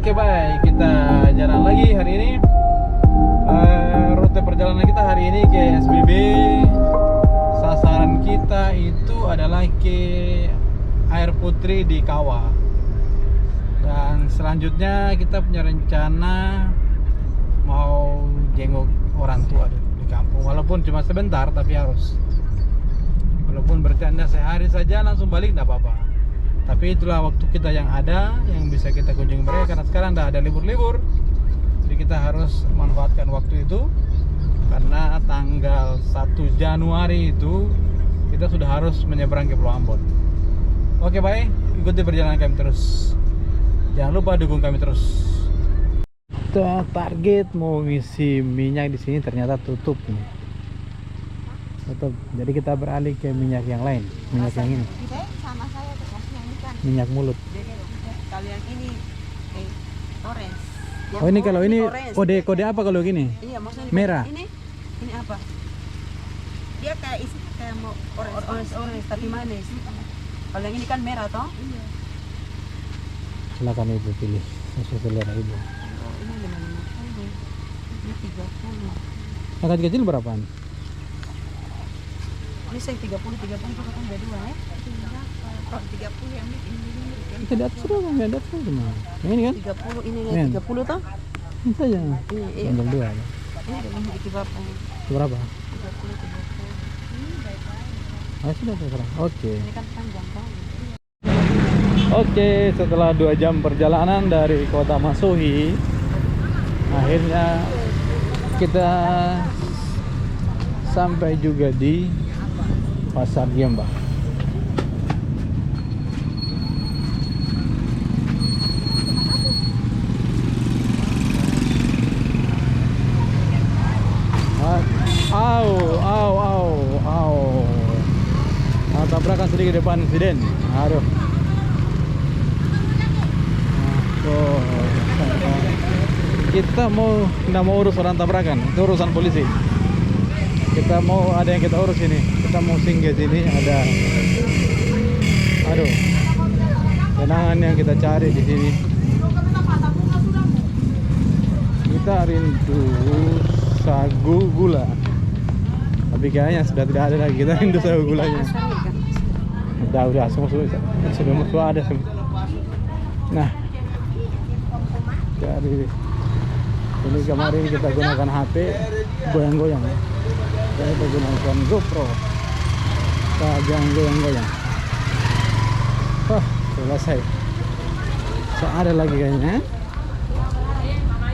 Oke, baik, kita jalan lagi hari ini. Rute perjalanan kita hari ini ke SBB. Sasaran kita itu adalah ke Air Putri di Kawah. Dan selanjutnya kita punya rencana mau jenguk orang tua di kampung. Walaupun cuma sebentar, tapi harus. Walaupun bercanda sehari saja langsung balik, tidak apa-apa. Tapi itulah waktu kita yang ada, yang bisa kita kunjungi mereka. Karena sekarang tidak ada libur-libur, jadi kita harus manfaatkan waktu itu. Karena tanggal 1 Januari itu kita sudah harus menyeberang ke Pulau Ambon. Oke, baik, ikuti perjalanan kami terus. Jangan lupa dukung kami terus. Kita target mau ngisi minyak di sini, ternyata tutup nih. Tutup. Jadi kita beralih ke minyak yang lain, minyak yang ini. Sama saya kasih yang ikan. Minyak mulut. Kalau yang ini orange. Oh, ini kalau ini kode apa kalau gini? Iya, maksudnya merah. Ini apa? Dia kayak isi kayak mau orange tapi manis. Kalau yang ini kan merah toh? Iya. Silakan ibu pilih sesuai selera ibu. Oh, ini 50. Ini 30. Yang kecil berapaan? Ini saya 30 itu kan ada dua ya. Kalau 30 yang ini. Tidak sudah nggak ada tuh cuma. Yang ini kan? 30 ini Iya. 30 toh? Ini saja. Iya. Tinggal dua. Ini ada di berapa? Berapa? 30. Ah, sudah terserah. Oke. Ini kan panjang kan? Oke, setelah 2 jam perjalanan dari kota Masuhi, akhirnya kita sampai juga di Pasar Gemba. Tabrakan sedikit depan insiden. Aduh. Kita nggak mau urus orang tabrakan, itu urusan polisi. Kita mau ada yang kita urus ini. Kita mau singgah sini ada. Aduh. Kenangan yang kita cari di sini. Kita rindu sagu gula. Tapi kayaknya sudah tidak ada lagi. Kita rindu sagu gulanya. Udah semua ada semua. Nah, jadi ini kemarin kita gunakan HP goyang-goyang. Kita gunakan GoPro, kita goyang-goyang. Selesai. Tak ada lagi kayaknya.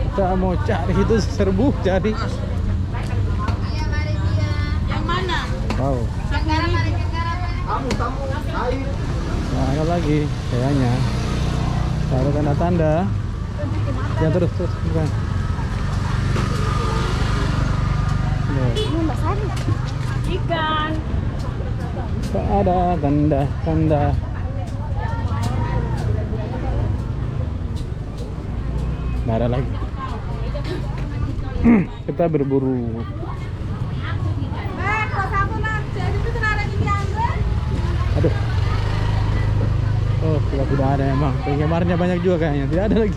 Kita mau cari itu serbu cari. Yang mana? Wow. Nah, ada lagi kayaknya. Ada tanda-tanda. Yang terus bukan. Ikan. Tak ada tanda-tanda. Nggak ada lagi. Kita berburu. Aduh. Oh, tidak ada emang. Penggemarnya banyak juga kayaknya. Tidak ada lagi.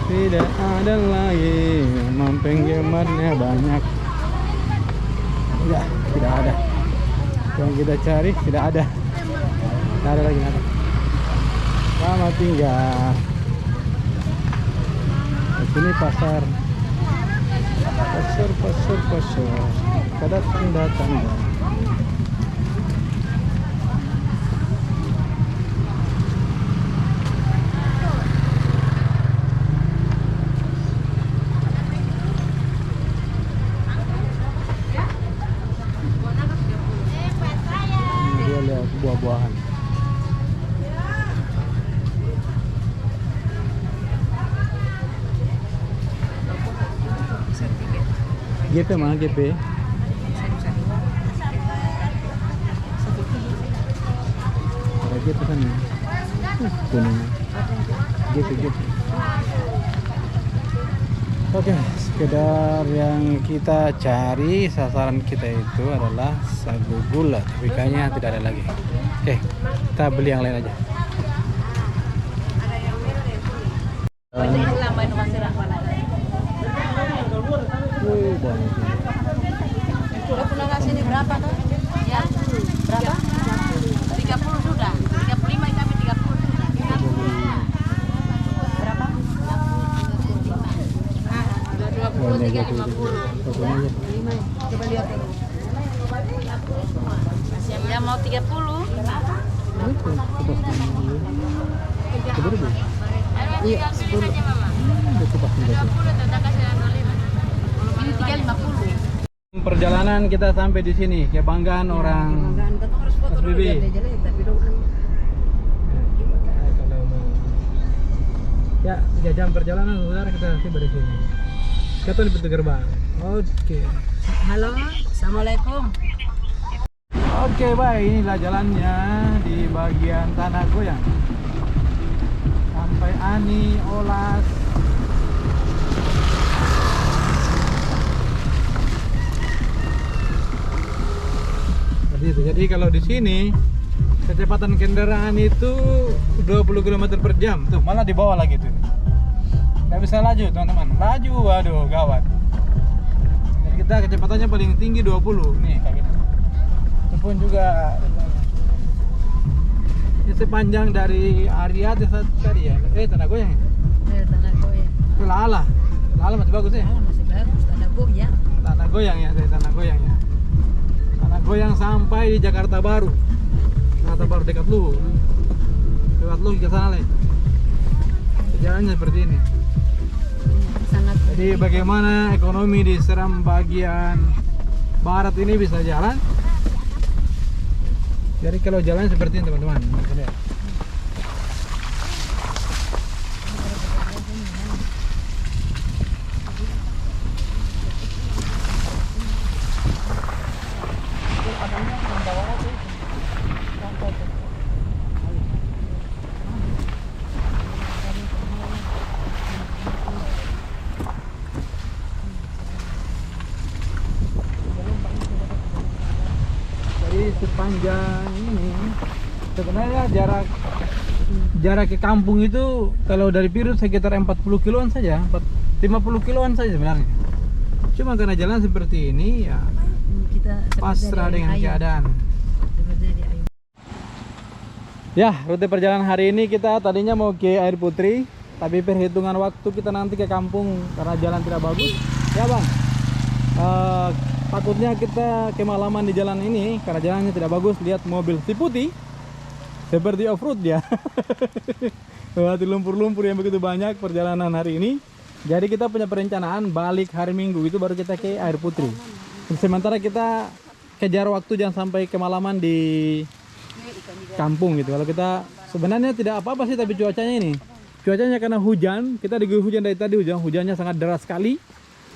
Tidak ada lagi. Memang penggemarnya banyak. Enggak, tidak ada. Yang kita cari tidak ada. Tidak ada lagi, tidak ada. Selamat tinggal. Di sini pasar. Pasar. Ada tanda-tanda. Dia lihat buah-buahan. GP mana GP? Ada GP kan ya? Kuning. GP. Oke, sekedar yang kita cari, sasaran kita itu adalah sagu gula, tapi kayaknya tidak ada lagi. Oke, kita beli yang lain aja. Banyak. Udah pernah ngasih ini berapa kan? Ya? Berapa? 30 sudah. 35 kami 30 sudah. Berapa? 20, 350. Coba lihat dulu. Ya mau 30. Iya, 10. Ini 350. Perjalanan kita sampai di sini, kebanggaan orang SBB. Ya, 3 jam perjalanan saudara kita tiba di sini. Kita di pintu gerbang. Oke. Halo, assalamualaikum. Oke, baik, inilah jalannya di bagian tanah goyang. Sampai Ani, Olas. Jadi kalau di sini kecepatan kendaraan itu 20 km per jam. Tuh, malah di bawah lagi tuh. Nggak bisa laju, teman-teman. Laju, waduh, gawat. Dan kita kecepatannya paling tinggi 20. Nih, kayak gitu. Itu pun juga ini sepanjang dari Arya tadi ya. Tanah goyang ya? Tanah goyang. Itu Lala. Lala masih bagus ya? Masih bagus, tanah goyang. Tanah goyang ya, dari tanah goyang ya. Tanah goyang sampai di Jakarta Baru. Jakarta Baru dekat Luhu. Lewat Luhu ke sana lagi. Jalannya seperti ini. Sangat. Jadi bagaimana ekonomi di Seram bagian barat ini bisa jalan? Jadi kalau jalan seperti ini teman-teman, bisa lihat. Sepanjang ini sebenarnya jarak ke kampung itu kalau dari Pirut sekitar 40 kiloan saja, 50 kiloan saja sebenarnya. Cuma karena jalan seperti ini ya Kita pasrah dengan keadaan. Ya, rute perjalanan hari ini kita tadinya mau ke Air Putri, tapi perhitungan waktu kita nanti ke kampung karena jalan tidak bagus. Ya bang, takutnya kita kemalaman di jalan ini karena jalannya tidak bagus. Lihat mobil si putih seperti off-road dia. Lewati lumpur-lumpur yang begitu banyak perjalanan hari ini. Jadi kita punya perencanaan balik hari Minggu itu baru kita ke Air Putri. Sementara kita kejar waktu jangan sampai kemalaman di kampung gitu. Kalau kita sebenarnya tidak apa-apa sih, tapi cuacanya ini. Cuacanya karena hujan, kita diguyur hujan dari tadi, hujannya sangat deras sekali.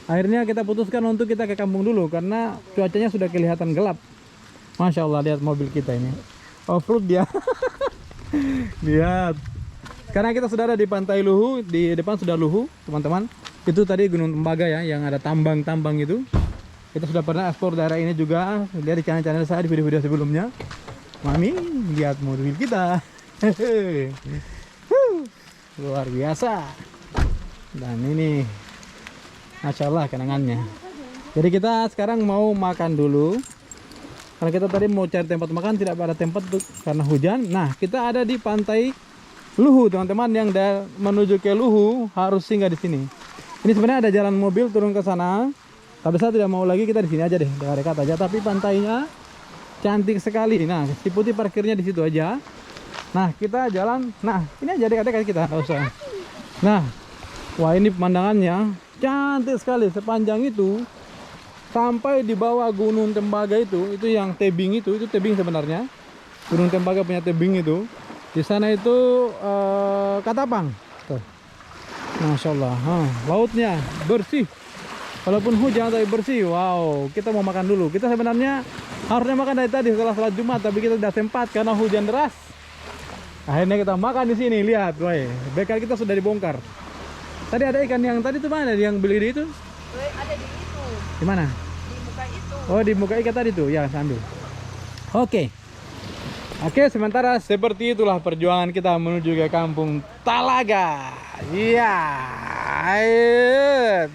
Akhirnya kita putuskan untuk kita ke kampung dulu karena cuacanya sudah kelihatan gelap. Masya Allah, lihat mobil kita ini off-road dia. Lihat, karena kita sudah ada di pantai Luhu, di depan sudah Luhu teman-teman. Itu tadi Gunung Tembaga ya, yang ada tambang-tambang itu. Kita sudah pernah ekspor daerah ini juga. Lihat di channel-channel saya di video-video sebelumnya. Mami, lihat mobil kita. Luar biasa. Dan ini Masya Allah kenangannya. Jadi kita sekarang mau makan dulu. Karena kita tadi mau cari tempat makan, tidak ada tempat tuh karena hujan. Nah, kita ada di pantai Luhu, teman-teman. Yang menuju ke Luhu harus singgah di sini. Ini sebenarnya ada jalan mobil turun ke sana. Tapi saya tidak mau lagi, kita di sini aja deh, dekat-dekat aja. Tapi pantainya cantik sekali. Nah, si putih parkirnya di situ aja. Nah, kita jalan. Nah, ini aja dekat-dekat kita, nggak usah. Nah, wah ini pemandangannya cantik sekali sepanjang itu sampai di bawah Gunung Tembaga itu yang tebing itu tebing sebenarnya. Gunung Tembaga punya tebing itu. Di sana itu Katapang. Tuh. Masya Allah, lautnya bersih. Walaupun hujan tapi bersih. Wow, kita mau makan dulu. Kita sebenarnya harusnya makan dari tadi setelah sholat Jumat, tapi kita tidak sempat karena hujan deras. Akhirnya kita makan di sini. Lihat, woi, bekal kita sudah dibongkar. Tadi ada ikan yang tadi tuh mana? Yang beli di itu? Ada di itu. Di mana? Di muka itu. Oh, di muka ikan tadi tuh. Ya, sambil. Oke. Oke, sementara seperti itulah perjuangan kita menuju ke kampung Talaga. Iya. Ayo.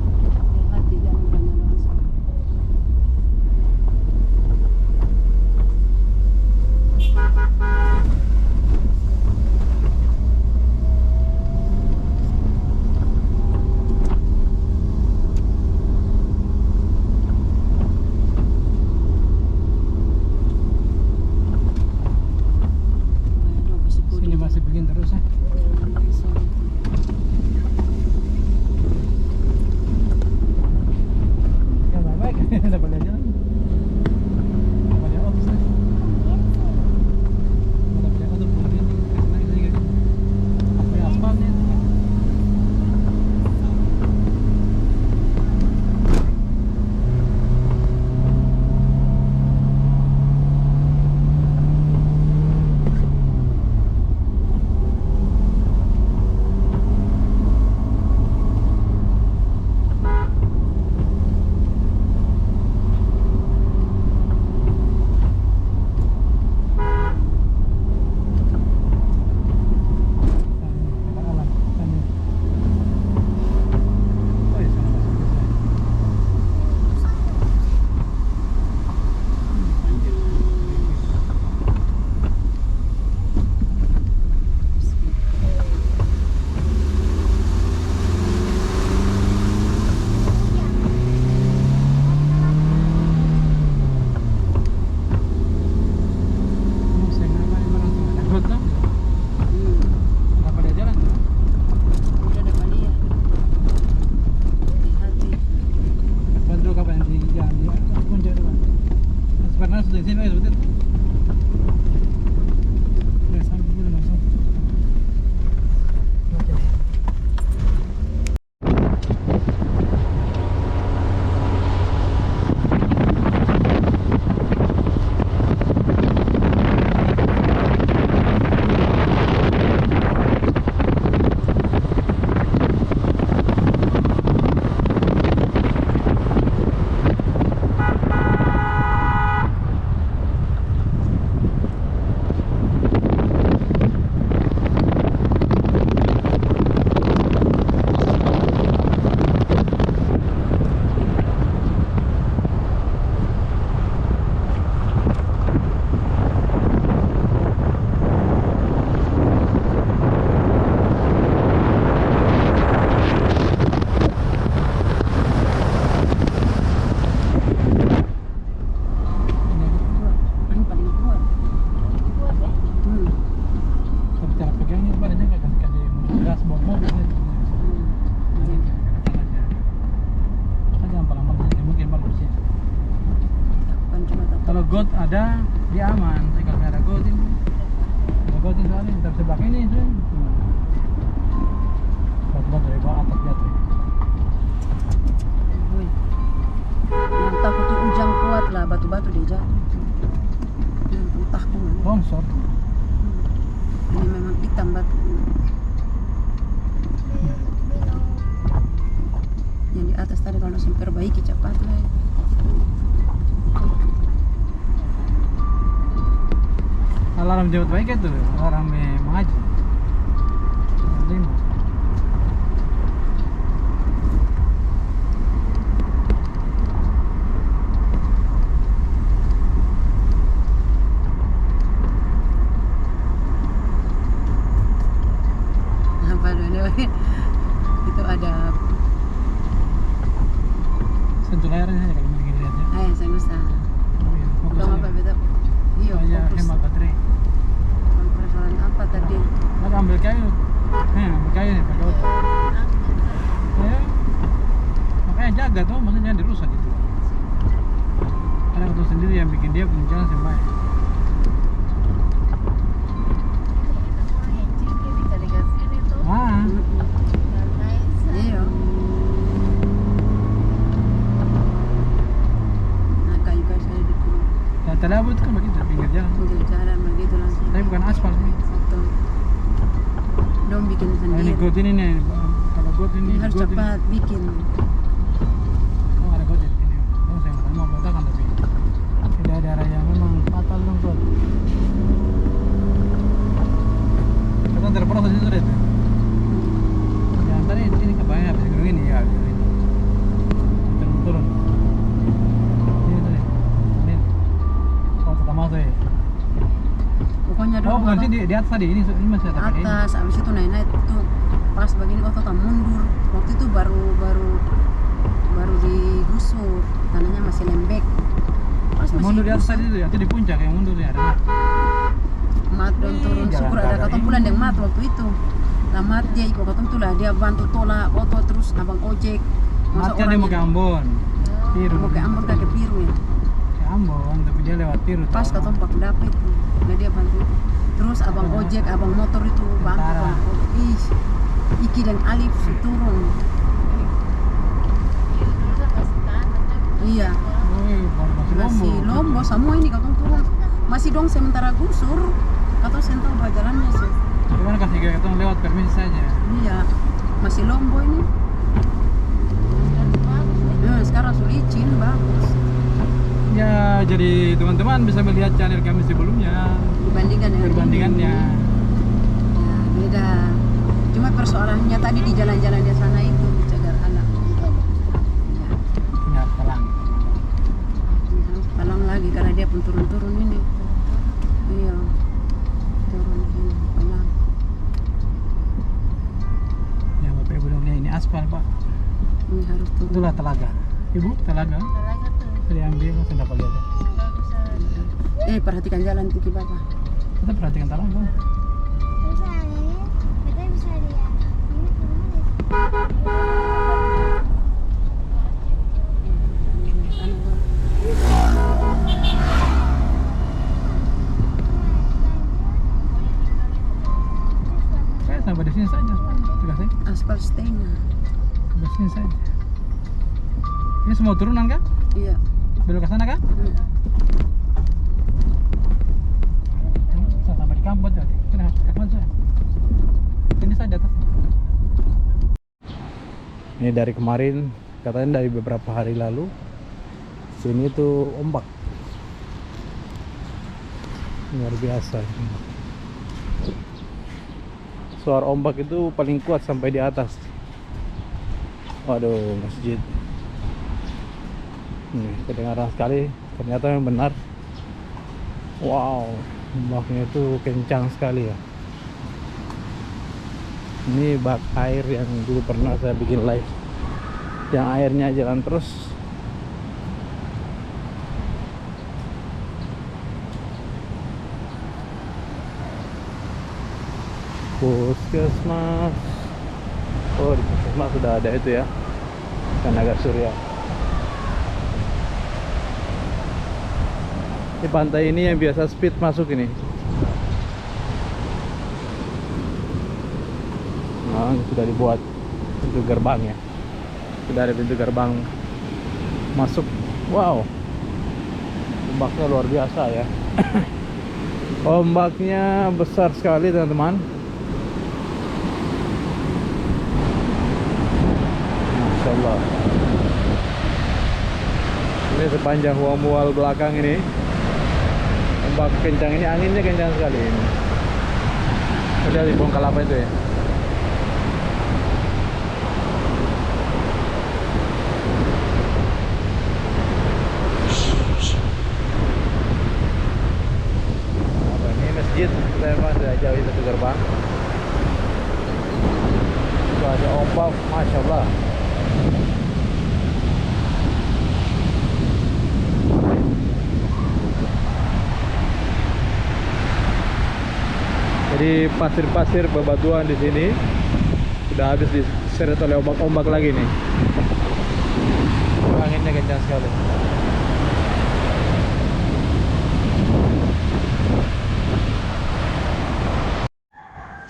Hati-hati jangan banyak langsung. Aduh, masih Sini kuning. masih bikin terus ya. Ya baik, dapat lihat jalan. Dapat lihat otos ya. Dapat lihat otos kemudian kesana kita juga. Apa aspalnya? Udah dapat lihat. Hati-hati. Bantu kapan di jalan dia kunci itu kan. Sebenarnya sudah di sini seperti itu. Udah sampai dulu langsung. Oke deh. Ini paling kuat. Tapi cara pegangnya badannya nggak kasih gas bawa mobil gitu. Kan jangan lama mungkin bagus ya. Bukan cuma tak. Kalau got ada dia aman. Tapi kalau nggak ada got ini, ada got ini soalnya kita sebelah ini tuh. Batu-batu dari bawah atas jatuh. Woi. Yang takut tuh ujang kuat lah, batu-batu dia jatuh. Yang entah kemana. Longsor. Ini memang hitam batu. Yang di atas tadi kalau langsung perbaiki cepat lah. Alarm jemput baik itu, alarm mengaji. Lima. Apa dulu? Itu ada Sentuh layarnya saja kalau mau lihatnya. saya usah. Oh iya, fokus Kamu apa aja. beda? Iya, Kayak fokus. hemat baterai. Persoalan apa tadi? Maka ambil kayu. Ambil kayu nih pakai otot. Ya. Makanya jaga tuh, maksudnya jangan dirusak gitu. Karena itu sendiri yang bikin dia punya jalan sembahyang. Ah, Iya. Nah, kayu-kayu saya di ya telabut kan begitu pinggir jalan. pinggir jalan begitu langsung. Tapi bukan aspal sih. Betul. Dong bikin Nah, ini sendiri. got ini nih. Kalau got ini Harus got ini. cepat bikin. Oh, ada got masih di atas tadi, ini masih ada ini. atas, habis itu naik itu pas begini otot mundur. Waktu itu baru digusur, tanahnya masih lembek. Pas masih Mundur di atas digusur, tadi itu ya, itu di puncak yang mundur ya ada. mat dan turun. Jalan Syukur ada kagak katong ini. pulang yang mat waktu itu. Nah mat dia ikut katong tuh lah, dia bantu tolak otot terus abang ojek. Matnya dia mau ke Ambon. Piru. mau ke Ambon ke Piru ya. Ke Ambon, tapi dia lewat Piru. Pas toh. katong pak dapet itu, nah dia bantu. Terus abang ojek, abang motor itu bantu. Tentara. Ih, Iki dan Alif turun. Iya, Woi, masih masih lombo semua ini katong turun. Masih dong sementara gusur, katong sentau jalannya sih. Cuman kasih kayak kita lewat permisi saja. Iya, masih lombo ini. Sekarang sudah licin, bagus. Ya, jadi teman-teman bisa melihat channel kami sebelumnya. Dibandingkan dengan Perbandingannya. ini. Ya, beda. Cuma persoalannya tadi di jalan-jalan di sana itu dicagar anak. Ya, pelan. Harus palang lagi karena dia pun turun-turun ini. Iya. Turun ini palang. Ya, Bapak Ibu dong, ini aspal, Pak. Ini harus turun. Itulah telaga. Ibu, telaga. Tadi ambil langsung dapat lihat. Perhatikan jalan tinggi Bapak. Kita perhatikan telaga. Saya sampai di sini saja, Pak. Aspal setengah. Sampai sini saja. Ini semua turunan kan? Iya. Belok ke sana kan? Saya sampai di kampung jadi. Kita harus ke kampung saya. Ini saja atas. Ini dari kemarin, katanya dari beberapa hari lalu. Sini tuh ombak. Luar biasa. Suara ombak itu paling kuat sampai di atas. Waduh, masjid. Kedengaran sekali, ternyata yang benar. Wow, ombaknya itu kencang sekali ya. Ini bak air yang dulu pernah saya bikin live, yang airnya jalan terus. Puskesmas. Oh, di puskesmas sudah ada itu ya, tenaga surya. Ini pantai ini yang biasa speed masuk ini. Nah, sudah dibuat pintu gerbang ya. Sudah ada pintu gerbang masuk. Wow, ombaknya luar biasa ya. Ombaknya besar sekali teman-teman. Masya Allah. Ini sepanjang mual belakang ini. Ombak kencang ini, anginnya kencang sekali ini. Lihat di bongkal apa itu ya. Apa ini masjid? Saya masih jauh itu gerbang. Itu ada ombak, masya Allah. Jadi pasir-pasir bebatuan di sini sudah habis diseret oleh ombak-ombak lagi nih. Anginnya kencang sekali.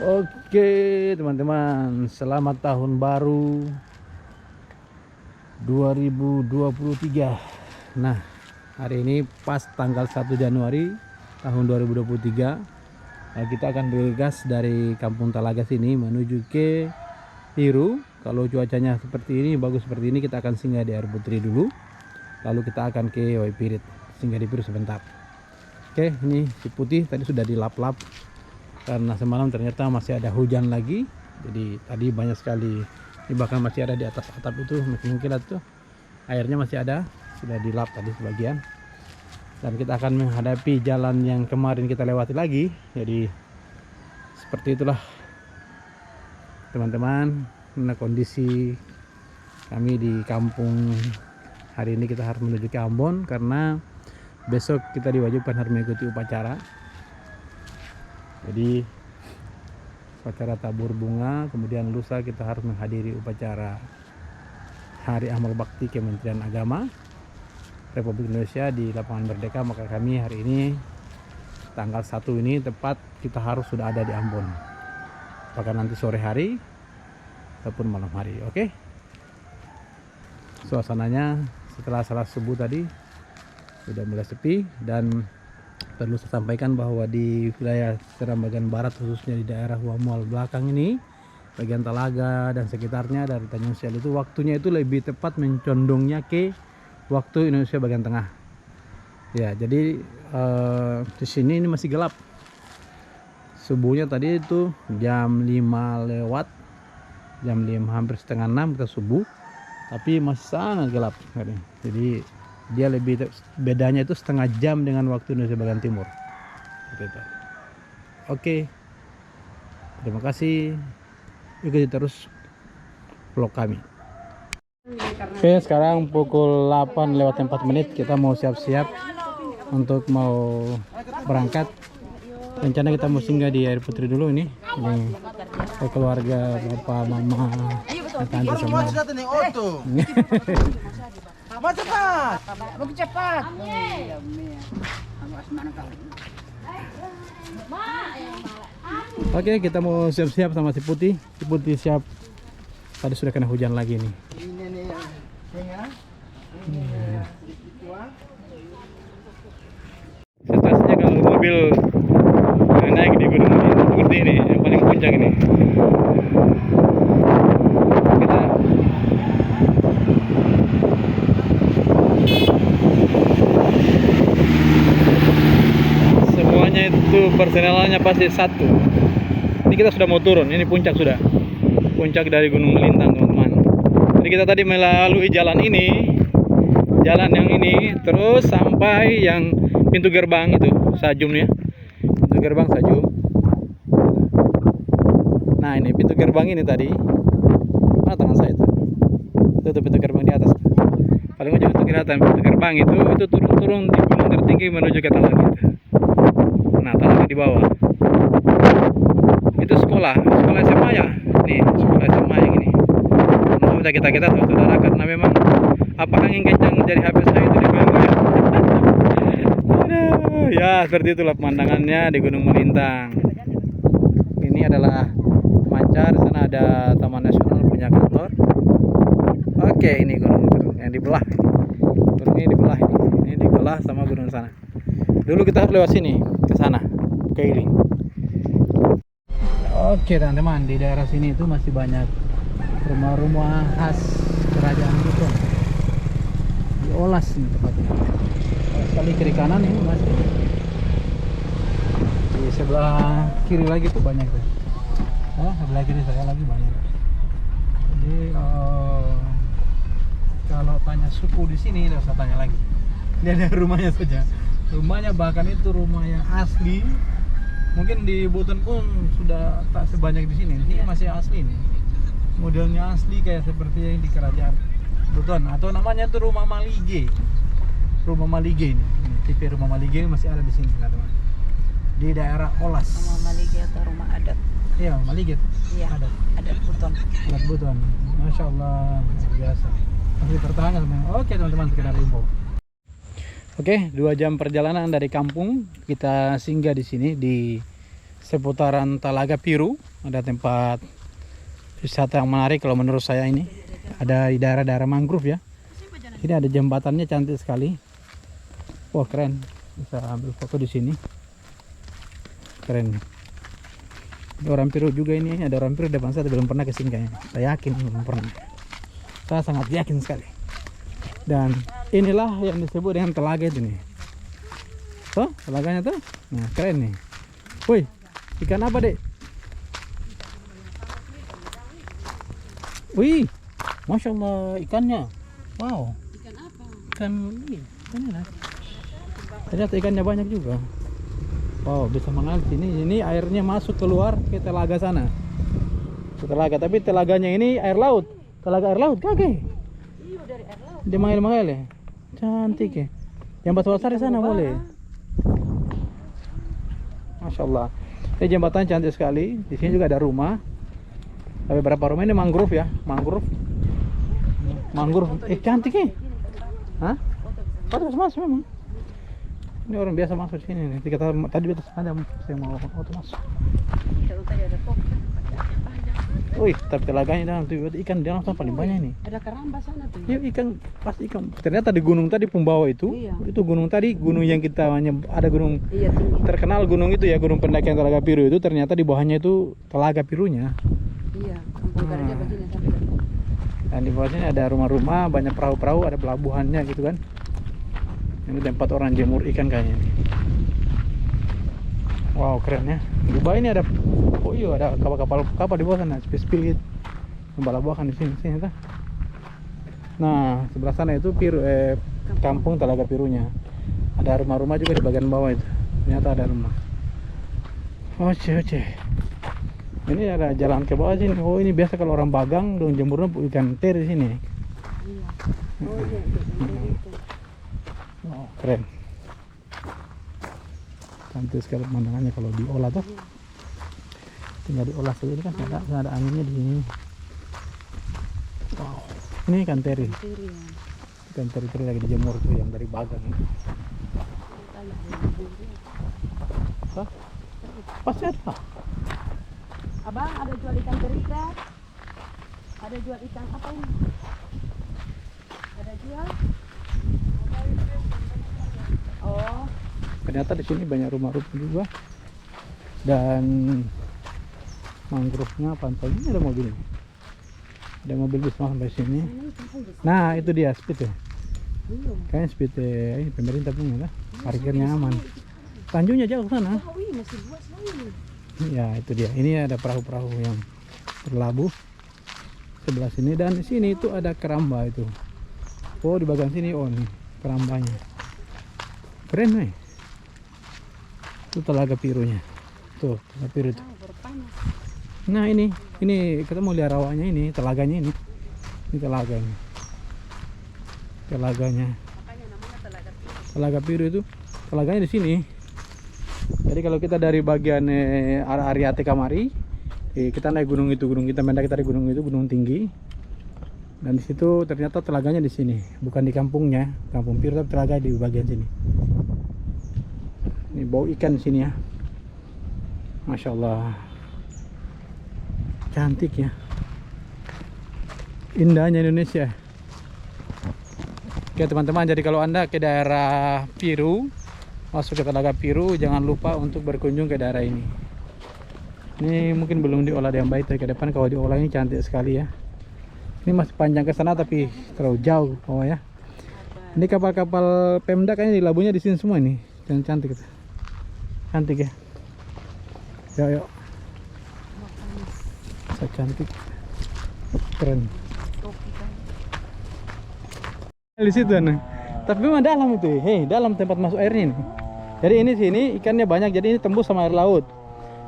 Oke teman-teman, selamat tahun baru 2023. Nah, hari ini pas tanggal 1 Januari tahun 2023. Kita akan bergegas dari Kampung Talaga sini menuju ke Piru. Kalau cuacanya seperti ini, bagus seperti ini, kita akan singgah di Air Putri dulu. Lalu kita akan ke Waipirit, singgah di Piru sebentar. Oke, ini si putih tadi sudah dilap-lap karena semalam ternyata masih ada hujan lagi. Jadi tadi banyak sekali, ini bahkan masih ada di atas atap itu, mungkin itu airnya masih ada, sudah dilap tadi sebagian. Dan kita akan menghadapi jalan yang kemarin kita lewati lagi. Jadi seperti itulah teman-teman. Nah, kondisi kami di kampung hari ini. Kita harus menuju ke Ambon karena besok kita diwajibkan harus mengikuti upacara. Jadi upacara tabur bunga, kemudian lusa kita harus menghadiri upacara Hari Amal Bakti Kementerian Agama Republik Indonesia di Lapangan Merdeka. Maka kami hari ini tanggal 1 ini tepat kita harus sudah ada di Ambon, apakah nanti sore hari ataupun malam hari. Oke, suasananya setelah salat subuh tadi sudah mulai sepi. Dan perlu saya sampaikan bahwa di wilayah Seram bagian barat, khususnya di daerah Huamual belakang ini, bagian Talaga dan sekitarnya dari Tanjung Sial, itu waktunya itu lebih tepat mencondongnya ke waktu Indonesia bagian tengah. Ya, jadi di sini ini masih gelap. Subuhnya tadi itu jam 5 lewat, jam 5 hampir setengah 6 kita subuh, tapi masih sangat gelap. Jadi dia lebih bedanya itu setengah jam dengan waktu Indonesia bagian timur. Seperti itu. Oke, terima kasih, ikuti terus vlog kami. Oke, sekarang pukul 8 lewat 4 menit. Kita mau siap-siap untuk mau berangkat. Rencana kita mau singgah di Air Putri dulu ini ke keluarga bapak, mama, tante semua. Cepat. Oke, kita mau siap-siap sama si Putih. Si Putih siap. Tadi sudah kena hujan lagi nih. Sensasinya kalau mobil naik di gunung ini seperti ini, yang paling puncak ini. Kita semuanya itu persenalannya pasti satu. Ini kita sudah mau turun, ini puncak sudah. Puncak dari Gunung Melintang, teman-teman. Jadi kita tadi melalui jalan ini, jalan yang ini, terus sampai yang pintu gerbang itu, Sajum ya. Pintu gerbang Sajum. Nah, ini pintu gerbang ini tadi. Mana tangan saya itu? Itu pintu gerbang di atas. Paling ujung itu kelihatan pintu gerbang itu turun-turun di gunung tertinggi menuju ke Talaga. Nah, Talaga di bawah. Itu sekolah SMA ya. Nih, sekolah SMA yang ini. Mau kita saudara, karena memang apa angin kencang dari HP saya itu di gunung ya. Ya, seperti itulah pemandangannya di Gunung Melintang. Ini adalah Mancar, di sana ada Taman Nasional punya kantor. Oke, ini gunung yang dibelah. Gunung ini dibelah ini. Ini dibelah sama gunung sana. Dulu kita harus lewat sini ke sana, keliling. Oke, teman-teman, di daerah sini itu masih banyak rumah-rumah khas kerajaan Buton. Di Olas ini tepatnya. Sekali kiri kanan ini masih. Di sebelah kiri lagi tuh banyak tuh. Sebelah kiri saya lagi banyak. Jadi kalau tanya suku di sini, tidak usah tanya lagi. Lihat dari rumahnya saja. Rumahnya bahkan itu rumah yang asli. Mungkin di Buton pun sudah tak sebanyak di sini. Ini masih asli nih. Modelnya asli kayak seperti yang di kerajaan Buton, atau namanya itu rumah Malige. Rumah Malige ini. Tipe rumah Malige masih ada di sini, teman-teman. Di daerah Olas. Rumah Malige atau rumah adat. Iya, Malige. Iya. Adat Buton. Adat Buton. Masya Allah, biasa. Masih tertahan teman. Oke, teman-teman, sekedar info. Oke, 2 jam perjalanan dari kampung, kita singgah di sini di seputaran Talaga Piru. Ada tempat wisata yang menarik kalau menurut saya ini. Ada di daerah-daerah mangrove ya. Ini ada jembatannya cantik sekali. Wah, keren. Bisa ambil foto di sini. Keren. Ada orang Piru juga ini. Ada orang Piru depan saya, belum pernah kesini kayaknya. Saya yakin belum pernah. Saya sangat yakin sekali. Dan inilah yang disebut dengan telaga itu nih. Tuh, telaganya tuh. Nah, keren nih. Woi, ikan apa, Dek? Wih, Masya Allah, ikannya. Wow. Ikan apa? Ikan ini lah. Ternyata ikannya banyak juga. Wow, bisa mengalir sini. Ini airnya masuk keluar ke telaga sana. Ke telaga, tapi telaganya ini air laut. Telaga air laut kagak? Iya, dari air laut. Dia mengalir ya. Cantik ya. Yang besar di sana boleh. Masya Allah. Ini jembatan cantik sekali. Di sini juga ada rumah. Tapi berapa rumah ini mangrove ya, mangrove. Mangrove. Cantik ya. Hah? Foto masuk memang. Ini orang biasa masuk sini nih. Kita tadi betul ada saya mau foto masuk. Kalau tadi ada pok. Wih, tapi telaganya dalam tuh ikan dia langsung paling banyak nih. Ada keramba sana tuh. Ini ikan pasti ikan. Ternyata di gunung tadi pembawa itu, Iya. itu gunung tadi, gunung yang kita ada gunung Iya, tinggi. terkenal gunung itu ya, gunung pendakian Telaga Piru itu ternyata di bawahnya itu Telaga Pirunya. Iya, kampung kerja begini sampai. Dan di bawah sini ada rumah-rumah, banyak perahu-perahu, ada pelabuhannya gitu kan. Ini tempat orang jemur ikan kayaknya nih. Wow, keren ya. Di bawah ini ada, oh iya ada kapal di bawah sana, speed pelabuhan di sini tuh. Nah, sebelah sana itu kampung Telaga Pirunya. Ada rumah-rumah juga di bagian bawah itu. Ternyata ada rumah. Oce. Ini ada jalan ke bawah sini. Oh, ini biasa kalau orang Bagang dong jemurnya ikan teri di sini. Iya. Oh iya, itu. Wow, keren. Cantik sekali pemandangannya kalau diolah tuh. Tinggal diolah saja, ini kan ada anginnya di sini. Wow, ini ikan teri. Teri ya. Ikan teri lagi dijemur tuh yang dari Bagang. Hah? Pasti ada. Abang, ada jual ikan teri kah? Ada jual ikan apa ini? Ada jual? Oh, Ternyata di sini banyak rumah-rumah juga dan mangrove-nya, pantainya ada mobil. Ada mobil bis sampai sini. ini sampai di sini. Nah, itu dia speed ya. Belum. Kayaknya speed ini pemerintah punya lah. Parkirnya aman. Tanjungnya jauh ke sana. Oh, iya masih luas lagi. Ya, itu dia. Ini ada perahu-perahu yang berlabuh sebelah sini, dan di sini itu ada keramba itu. Oh, di bagian sini nih kerambanya. Keren nih. Itu Telaga Pirunya. Tuh, Telaga Piru itu. Ah, berpanas. Nah, ini kita mau lihat rawanya ini, telaganya ini. Ini telaganya. Telaganya. Makanya namanya Telaga Piru. Telaga Piru itu telaganya di sini. Jadi kalau kita dari bagian arah Ariate Kamari, kita naik gunung itu, gunung kita mendaki dari gunung itu, gunung tinggi. Dan di situ ternyata telaganya di sini, bukan di kampungnya, Kampung Piru, tapi telaga di bagian sini. Ini bau ikan di sini ya. Masya Allah. Cantik ya. Indahnya Indonesia. Oke teman-teman, jadi kalau Anda ke daerah Piru, masuk ke Telaga Piru, jangan lupa untuk berkunjung ke daerah ini. Ini mungkin belum diolah dengan baik, tapi ke depan kalau diolah ini cantik sekali ya. Ini masih panjang ke sana tapi terlalu jauh bawah ya. Ini kapal-kapal Pemda kayaknya di labunya di sini semua nih. Yang cantik itu. Cantik ya. Yuk. So cantik. Keren. Di situ nih. Tapi memang dalam itu, dalam tempat masuk airnya nih. Jadi ini sini ikannya banyak, jadi ini tembus sama air laut.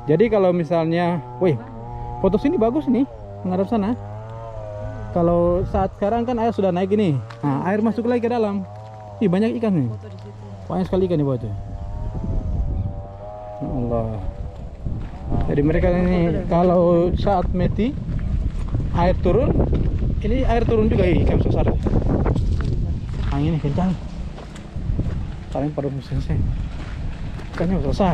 Jadi kalau misalnya, foto sini bagus nih, menghadap sana. Kalau saat sekarang kan air sudah naik ini. Nah, air masuk lagi ke dalam. Ih, banyak ikan nih. Foto di situ. Banyak sekali ikan di bawah itu. Ya Allah. Jadi mereka ini kalau saat meti air turun, ini air turun juga ikan besar. Angin kencang. Paling pada musim sih. Ikannya besar.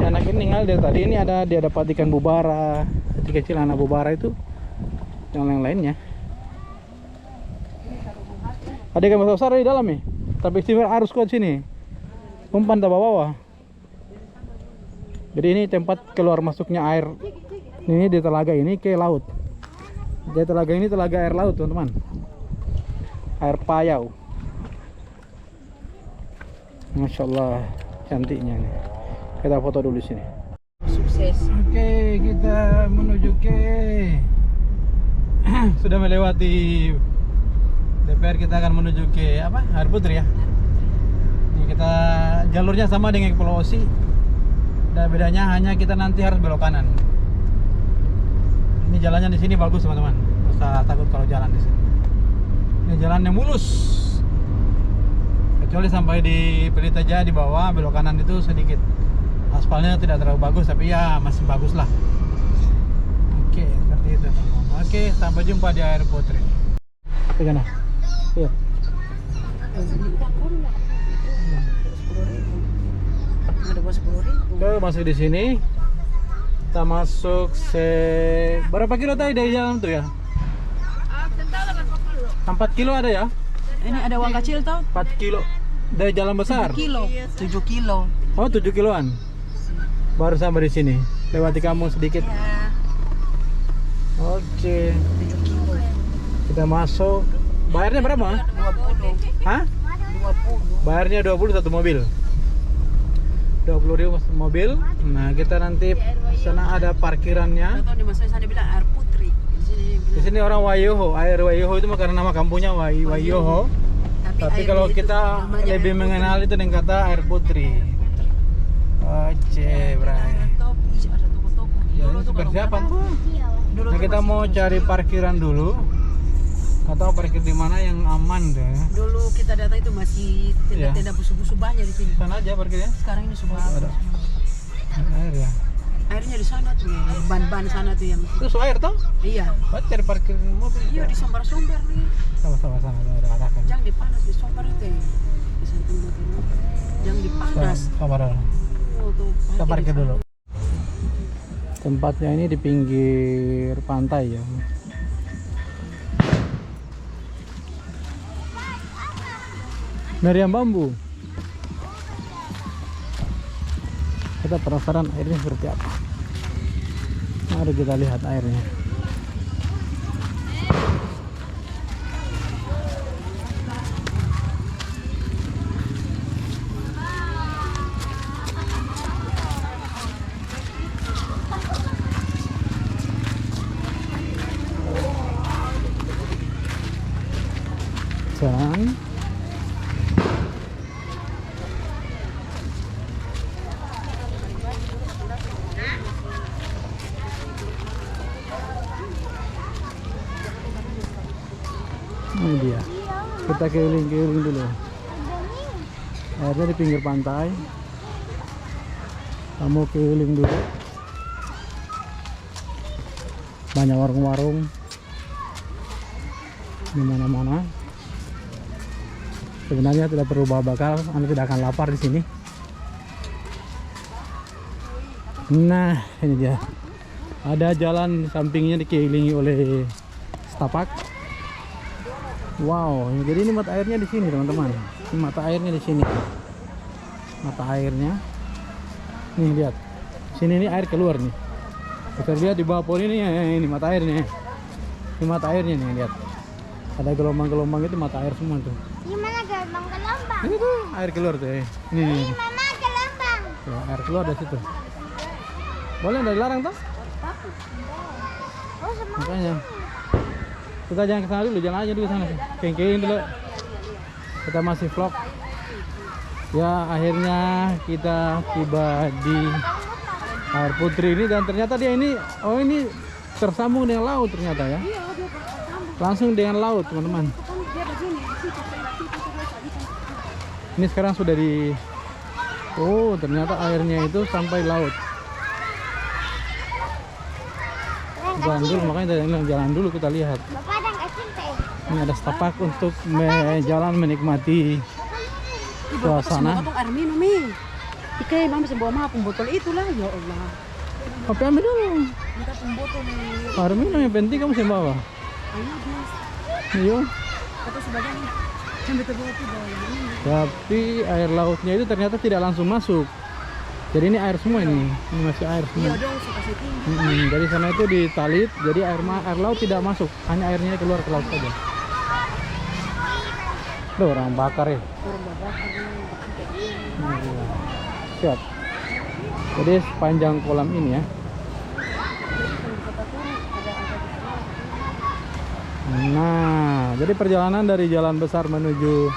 Ya, anak ini tinggal dari tadi ini dia dapat ikan bubara, kecil anak bubara itu, yang lainnya. Ada ikan besar di dalam nih. Tapi istimewa harus kuat sini. Umpan ke bawah. Jadi ini tempat keluar masuknya air. Ini di telaga ini ke laut. Jadi telaga ini telaga air laut, teman-teman. Air payau. Masya Allah, cantiknya nih. Kita foto dulu sini. Sukses. Oke, kita menuju ke sudah melewati DPR, kita akan menuju ke apa? Air Putri ya. Ini Kita jalurnya sama dengan Pulau Osi. Dan bedanya hanya kita nanti harus belok kanan. Ini jalannya di sini bagus teman-teman. Nggak usah takut kalau jalan di sini. Ini jalannya mulus. Kecuali sampai di Pelita Jaya di bawah belok kanan itu sedikit aspalnya tidak terlalu bagus, tapi ya masih bagus lah. Oke, seperti itu teman-teman. Oke, sampai jumpa di Air Putri. Gimana? Iya. Ada buat 10.000. Oke, masuk di sini. Kita masuk berapa kilo tadi dari jalan tuh ya? 4 kilo ada ya? Ini ada uang kecil tau? 4 kilo dari jalan besar. 7 kilo. 7 kilo. Oh, 7 kiloan. Baru sampai di sini. Lewati kampung sedikit. Ya, Oke. 7 kilo. Kita masuk. Bayarnya berapa? 20. Hah? 20. Bayarnya 20 satu mobil. 20.000 satu mobil. Nah, kita nanti sana ada parkirannya. Tahu di masa sana bilang Air Putri. Di sini orang Wayoho. Air Wayoho itu karena nama kampungnya Wayoho. Tapi air kalau itu kita namanya lebih Air mengenal itu dengan kata Air Putri. Oke, Bray. Ada toko-toko. Ya, ini persiapan tuh. Dulu Nah, tuh kita masih mau itu. cari parkiran dulu. Atau parkir di mana yang aman deh. Dulu kita datang itu masih Iya. tenda-tenda busu-busu banyak di sini. Sana aja parkirnya. Sekarang ini sudah Ada. Air ya. airnya di sana tuh, ban-ban sana tuh yang Itu air toh? iya. Buat cari parkir mobil. Iya di sumber-sumber nih. Sama-sama sana ada arahkan. Jangan dipanas di sumber itu. Di samping motor. Jangan dipanas. Sabar. Oh, tuh, Kita parkir parkir di sana. dulu. Tempatnya ini di pinggir pantai ya. Meriam bambu. Kita penasaran airnya seperti apa. Mari kita lihat airnya. Dan ini dia. Kita keliling-keliling dulu. Airnya di pinggir pantai. Kamu keliling dulu. Banyak warung-warung di mana-mana. Sebenarnya tidak perlu bawa bakal, Anda tidak akan lapar di sini. Nah, ini dia. Ada jalan sampingnya dikelilingi oleh setapak. Wow, jadi ini mata airnya di sini, teman-teman. Ini mata airnya di sini. Mata airnya. Nih lihat. Sini ini air keluar nih. Kita lihat di bawah pohon ini mata airnya. Ini mata airnya nih, lihat. Ada gelombang-gelombang itu mata air semua tuh. Gimana gelombang-gelombang? Ini tuh air keluar tuh. Nih. Mama gelombang. Tuh, air keluar dari situ. Boleh nggak dilarang toh? Oh, semua. Makanya. Kita jangan ke sana dulu, jangan aja dulu sana. Kengkeng dulu. Kita masih vlog. Ya, akhirnya kita tiba di Air Putri ini dan ternyata dia ini ini tersambung dengan laut ternyata ya. Langsung dengan laut, teman-teman. Ini sekarang sudah di ternyata airnya itu sampai laut. Jalan dulu, makanya tadi bilang jalan dulu kita lihat. Bapak ada nggak cinta? Ini ada setapak untuk jalan menikmati suasana. Potong air minum nih. Ika mama bisa bawa mama botol itulah ya Allah. Tapi ambil dulu. Minta botol nih. Air minum yang penting kamu sih bawa. Ayo guys. Iya. Kata sebagian nih. Sampai terbawa tuh bawa ini. Tapi air lautnya itu ternyata tidak langsung masuk. Jadi ini air semua ini. Ini masih air Iya semua. dong suka tinggi. Dari sana itu ditalit, jadi air laut tidak masuk, hanya airnya keluar ke laut saja. Tuh orang bakar ya. Kurang babak Siap. Jadi sepanjang kolam ini ya. Nah, jadi perjalanan dari jalan besar menuju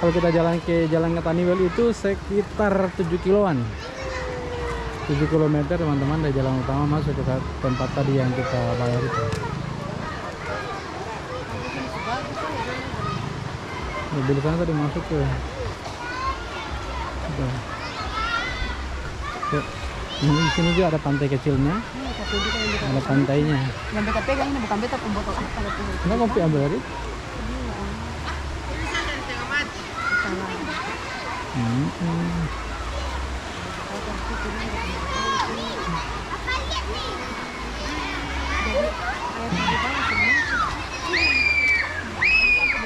Kalau kita jalan ke Jalan Ketaniwel itu sekitar 7 kiloan. 7 km teman-teman dari jalan utama masuk ke tempat tadi yang kita bayar itu. Mobil sana tadi masuk ke itu. Ini di sini juga ada pantai kecilnya. Ada pantainya. Yang beta pegang ini bukan beta pun botol. Enggak kopi ambil tadi?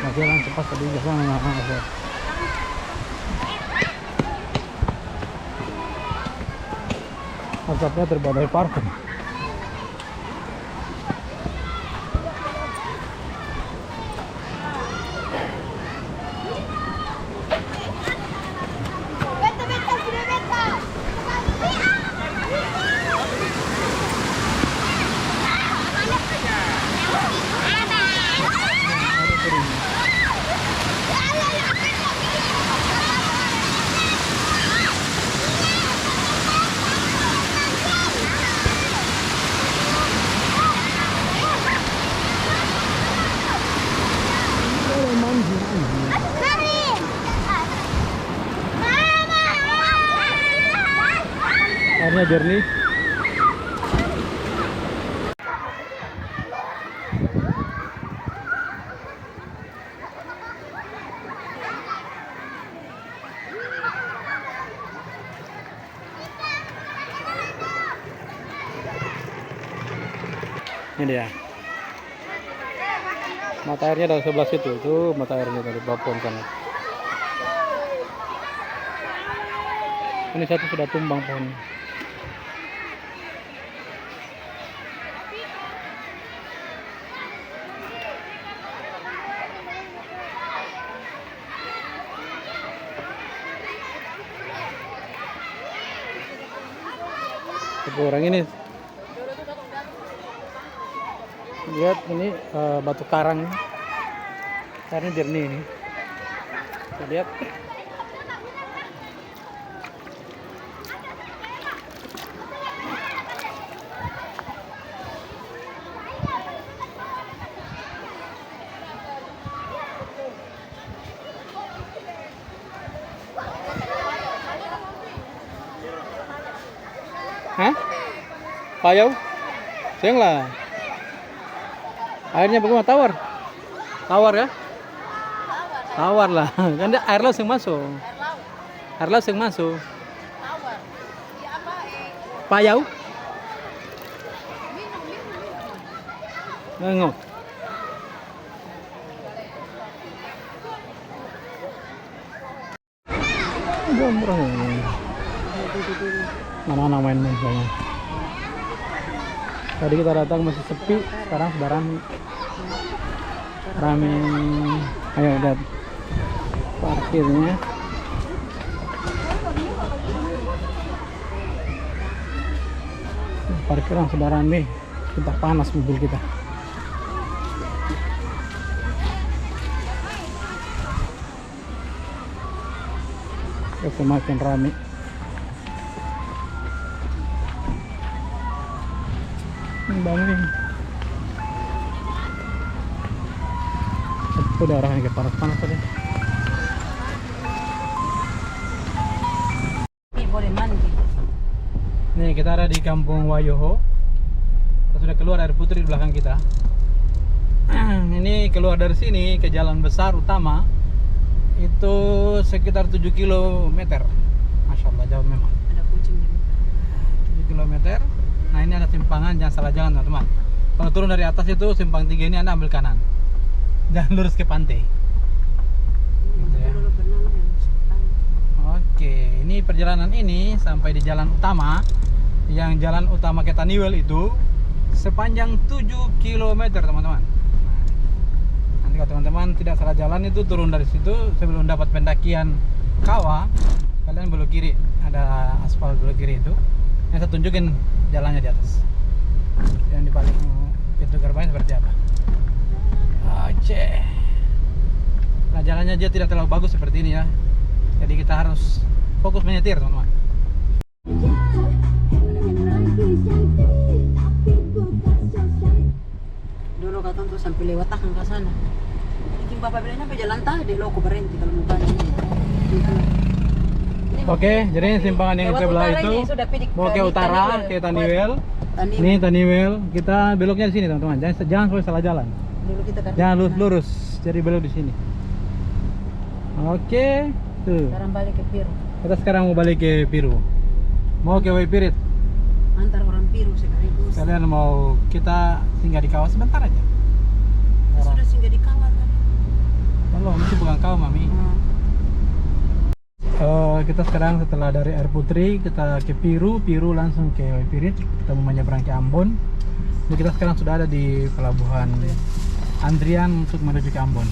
Masih langsung pas tadi ke sana. Asapnya terbawa dari parfum. Airnya jernih. Ini dia. Mata airnya dari sebelah situ, itu mata airnya dari Bapon sana. Ini satu sudah tumbang pohon. Orang ini lihat ini batu karang, airnya jernih ini. Kita lihat. Hah? Payau? Sayang lah. Airnya bagaimana? Tawar? Tawar ya? Tawar lah. Kan dia air laut yang masuk. Air laut yang masuk. Tawar. Ya apa Payau? Nengok. Gombrong. Mana-mana main-main saya. Tadi kita datang masih sepi, sekarang sudah rame. Ayo lihat parkirnya. Parkiran sudah rame, kita panas mobil kita. Semakin rame. Bangun. Udah arahnya ke panas-panas tadi. Ini boleh mandi. Nih kita ada di Kampung Wayoho. Kita sudah keluar air putri di belakang kita. Ini keluar dari sini ke jalan besar utama itu sekitar 7 km. Masya Allah jauh memang. Ada kucing di 7 km. Nah ini ada simpangan, jangan salah jalan teman-teman. Kalau turun dari atas itu simpang 3 ini Anda ambil kanan, jangan lurus ke pantai gitu ya. Oke, ini perjalanan ini sampai di jalan utama. Yang jalan utama Ketaniwel itu sepanjang 7 km teman-teman. Nah, nanti kalau teman-teman tidak salah jalan itu turun dari situ sebelum dapat pendakian kawah, kalian belok kiri, ada aspal belok kiri itu. Yang saya tunjukin jalannya di atas. Yang di balik pintu gerbangnya seperti apa. Oke. Nah jalannya jalannya dia tidak terlalu bagus seperti ini ya. Jadi kita harus fokus menyetir, teman-teman. Dulu kata tuh sampai lewat tahan ke sana. Bikin bapak bilangnya sampai jalan tadi lo aku berhenti kalau mau balik. Oke, jadi simpangan yang Lewat sebelah utara itu ini, sudah pidik mau ke utara, ke Taniwel. Tani. Ini Taniwel, kita beloknya di sini, teman-teman. Jangan sampai salah jalan. Dulu kita kan. Jangan lurus, jadi belok di sini. Oke, tuh. Sekarang balik ke Piru. Kita sekarang mau balik ke Piru. Mau ke Waipirit. Antar orang Piru sekaligus. Kalian mau kita singgah di kawah sebentar aja. Sudah singgah di kawah tadi. Kalau masih bukan kawah, Mami. Kita sekarang setelah dari Air Putri kita ke Piru langsung ke Waipirit. Kita mau menyeberang ke Ambon. Jadi kita sekarang sudah ada di pelabuhan antrian untuk menuju ke Ambon.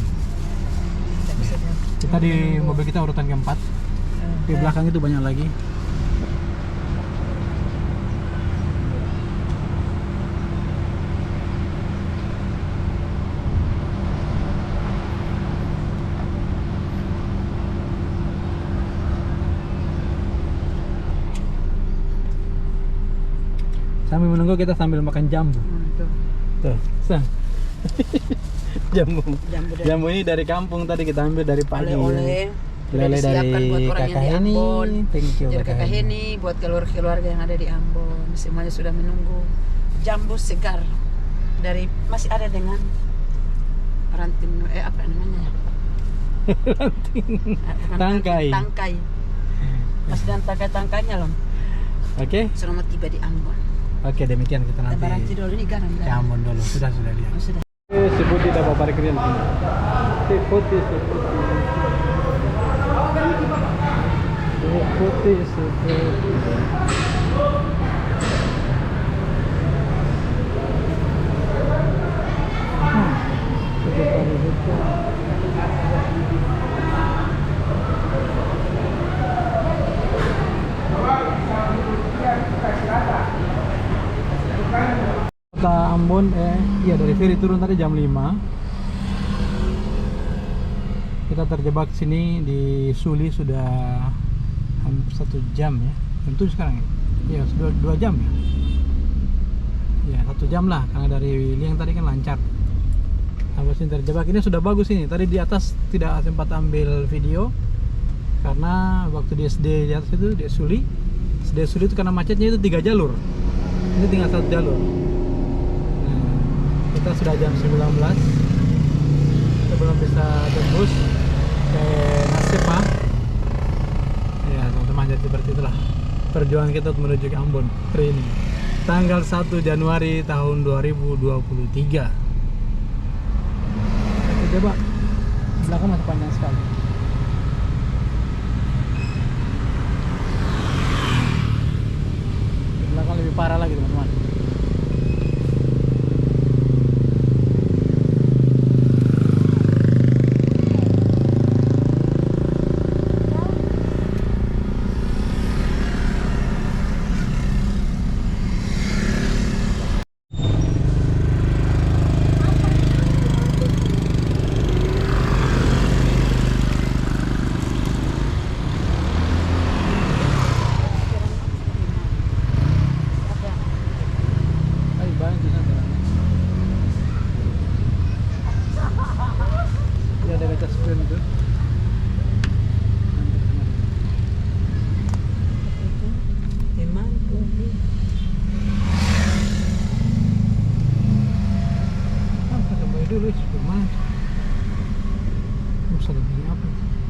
Kita di mobil kita urutan keempat. Di belakang itu banyak lagi. Sambil menunggu kita sambil makan jambu. Tuh, sang. Jambu. Jambu ini dari kampung tadi kita ambil dari pagi. Oleh-oleh. Lele Disiapkan dari buat orang yang kakak di Heni. Ambon. Thank you Jadi kakak kakak Heni. Heni buat keluarga yang ada di Ambon. Semuanya sudah menunggu jambu segar dari masih ada dengan ranting apa namanya? Tangkai. Tangkai. Masih dan tangkai-tangkainya loh. Oke. Selamat tiba di Ambon. Oke, demikian kita nanti Lebaran Cidol ini garam. ke Ambon dulu. Sudah lihat. Oh, sudah. Si putih dapat parkirin. Si putih. Kota Ambon iya dari ferry turun tadi jam 5. Kita terjebak sini di Suli sudah hampir 1 jam ya. Tentu sekarang ya. Iya, sudah 2 jam ya. Ya, 1 jam lah karena dari Liang tadi kan lancar. Sampai sini terjebak. Ini sudah bagus ini. Tadi di atas tidak sempat ambil video karena waktu di SD di atas itu di Suli. SD Suli itu karena macetnya itu 3 jalur. Ini tinggal 1 jalur. Kita sudah jam 19. Kita belum bisa tembus ke Nasepa. Ya teman-teman, jadi seperti itulah perjuangan kita untuk menuju ke Ambon hari ini, tanggal 1 Januari tahun 2023. Kita coba belakang masih panjang sekali. Di belakang lebih parah lagi teman-teman.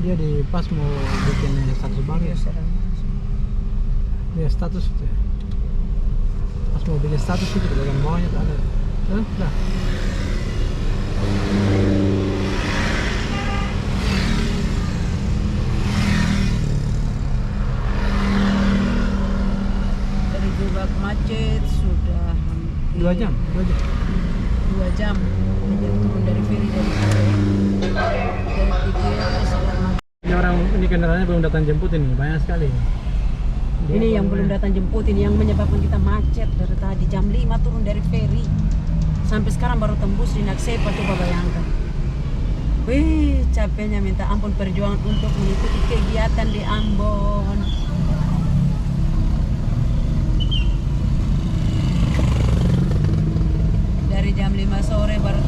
Dia di pas mau bikin status baru ya. Dia status itu ya. Pas mau bikin status itu di bagian bawahnya tuh ada. Dah. Dari Jebak macet sudah 2 jam. 2 jam. Dia turun dari ferry dari Ini orang ini kendaraannya belum datang jemput ini, banyak sekali. Ini yang belum datang jemput, ini yang menyebabkan kita macet dari tadi jam 5 turun dari ferry. Sampai sekarang baru tembus di Naksepa, coba bayangkan. Wih, capeknya minta ampun perjuangan untuk mengikuti kegiatan di Ambon. Dari jam 5 sore baru